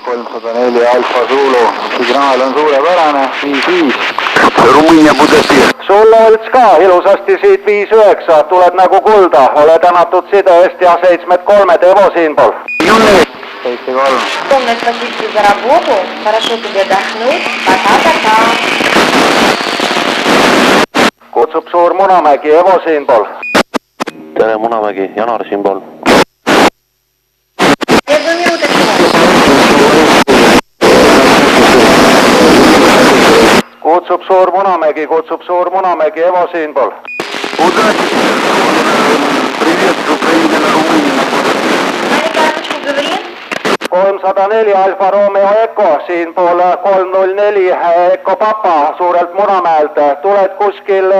304 Alfa Zulu, signaal on suurepärane, 5-5. Rumeenia Budapest. Sulle olid ka ilusasti siit 5-9, tuled nagu kulda, ole tänatud side eest ja 7-3 Evo siinpool. 7-3. Помню, спасибо за работу, хорошо тебе отдохнуть, пока-пока. Kutsub suur Munamägi, Evo siinpool. Tere Munamägi, Janar siinpool. Я 2 минуты всего. Kutsub suur Munamägi, Evo siinpool. Удачи! Привет, Украина, Румыния. Али карточку говори? 304 Alfa Romeo Eco, siinpool 304 Eco Papa suurelt Munamäelt, tuled kuskil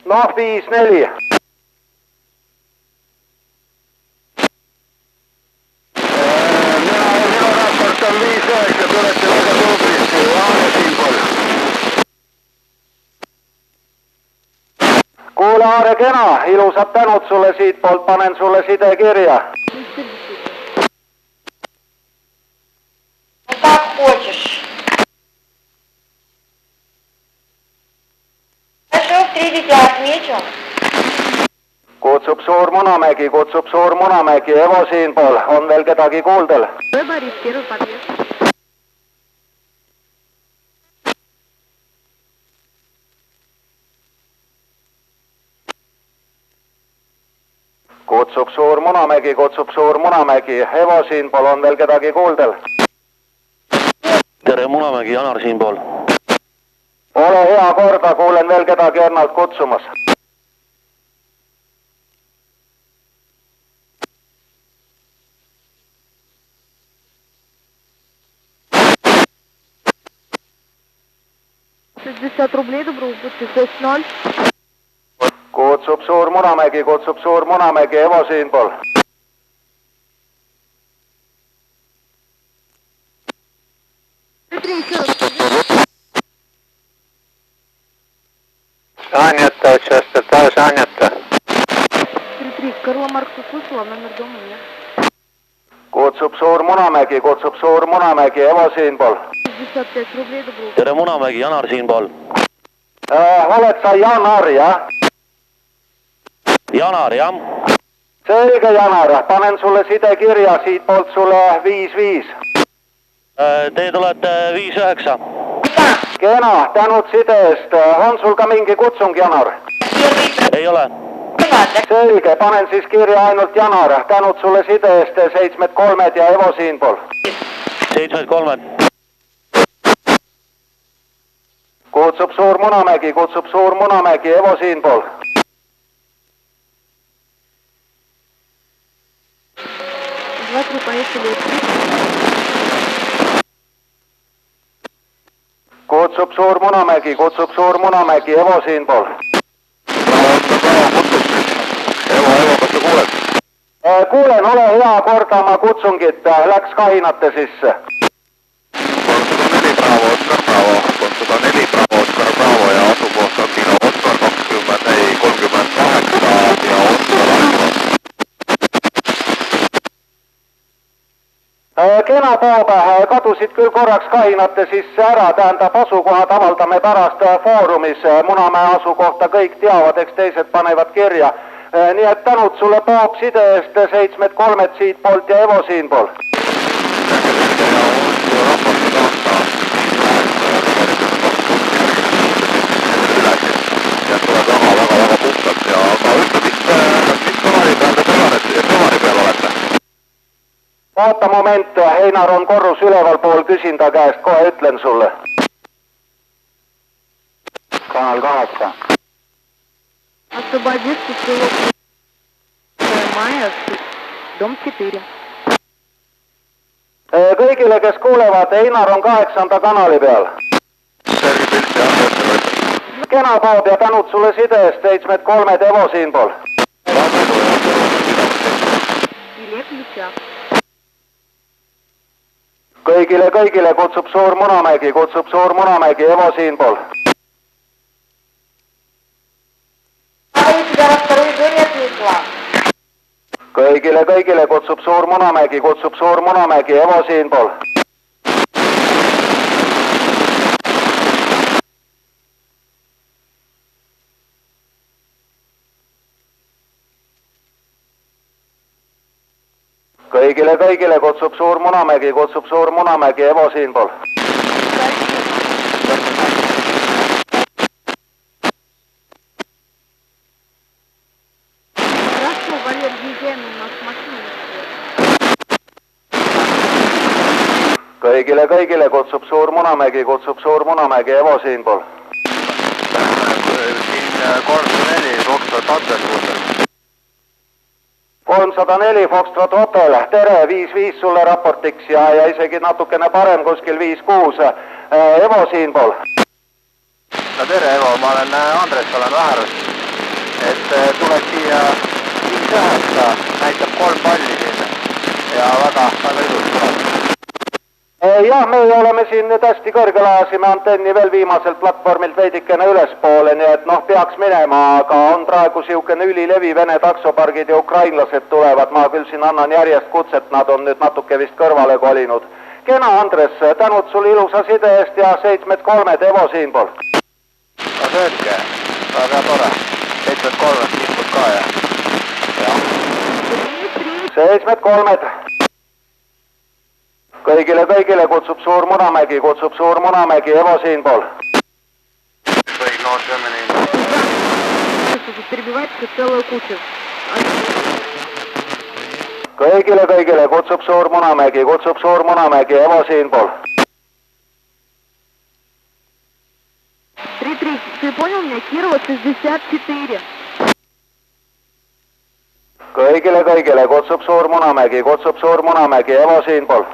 5-4. Minu raport on 5-9, tulete väga tublisti, Jaane siinpool. Kuule Aare kena, ilusad tänud sulle siitpoolt, panen sulle side kirja. Ну как хочешь. Хорошо, встретить я отмечу. Kutsub suur Munamägi, Evo siinpool, on veel kedagi kuuldel? Борис, первый подъезд. Kutsub suur Munamägi, Evo siinpool, on veel kedagi kuuldel? Tere Munamägi, Janar siinpool. Ole hea korda, kuulen veel kedagi ennalt kutsumas. Рублей, доброго пути, 6-0. Kutsub suur Munamägi, Evo siinpool. Занято, частота занята. 3-3, Карла Маркса слышала, номер дома нет. Kutsub suur Munamägi, Evo siinpool. 65 рублей, доброго. Tere Munamägi, Janar siinpool. Oled sa Janar, jah? Janar, jah. Selge Janar, panen sulle side kirja, siitpoolt sulle 5-5. Te tulete 5-9. Kena, tänud side eest, on sul ka mingi kutsung Janar? Ei ole. Selge, panen siis kirja ainult Janar, tänud sulle side eest, 7-3 ja Evo siinpool. 7-3. Kutsub suur Munamägi, Evo siinpool. Два-три, поехали. Kutsub suur Munamägi, Evo siinpool. Evo, kas sa kuuled? Kuulen, ole hea, korda oma kutsungit, läks kahinate sisse. 304 Bravo, Oskar Bravo ja asukoht on Kino Oskar 38 ja Oskar Alfa. Kena Bob, kadusid küll korraks kahinate sisse ära, tähendab asukohad avaldame pärast foorumis, Munamäe asukohta kõik teavad, eks teised panevad kirja. Nii et tänud sulle Bob side eest, 7-3 siitpoolt ja Evo siinpool. Ja tuleb väga puhtalt ja aga ütle, mis kõvari peal olete? Vaata moment, Einar on korrus ülevalpool, küsin ta käest, kohe ütlen sulle. Kanal 8. Освободит поселок Мая, дом 4. Kõigile, kes kuulevad, Einar on 8. kanali peal. Selge pilt ja töötavad. Kena Bob ja tänud sulle side eest, 7-3 Evo siinpool. Или ключа. Kõigile kutsub suur Munamägi, Evo siinpool. Я тебя во второй зоне отметила. Kõigile kutsub suur Munamägi, Evo siinpool. kõigile kutsub Suur Munamägi, Evo siinpool. Хорошо, Валер, езжаем, у нас машина. Kõigile kutsub Suur Munamägi, Evo siinpool. Siin 304 Foxtrot Hotel kuulda. 304 Foxtrot Hotel, tere, 5-5 sulle raportiks ja isegi natukene parem, kuskil 5-6. Evo siinpool. No tere Evo, ma olen Andres, olen Väherus. Et tuleks siia 5-9, näitab 3 palli siin ja väga ilus tuleb. Jah, meie oleme siin nüüd hästi kõrgel, ajasime antenni veel viimaselt platvormilt veidikene ülespoole, nii et noh, peaks minema, aga on praegu siukene ülilevi, Vene taksopargid ja ukrainlased tulevad, ma küll siin annan järjest kutset, nad on nüüd natuke vist kõrvale kolinud. Kena, Andres, tänud sulle ilusa side eest ja 7-3 Evo siinpool. No selge, väga tore, 7-3 kiipud ka ja. 7-3. Kõigile kutsub Suur Munamägi, Evo siinpool. Kõik no Germany. Перебивается целая куча. Kõigile kutsub Suur Munamägi, Evo siinpool. 3-3, ты понял меня? Кирова 64. Kõigile kutsub Suur Munamägi, Evo siinpool.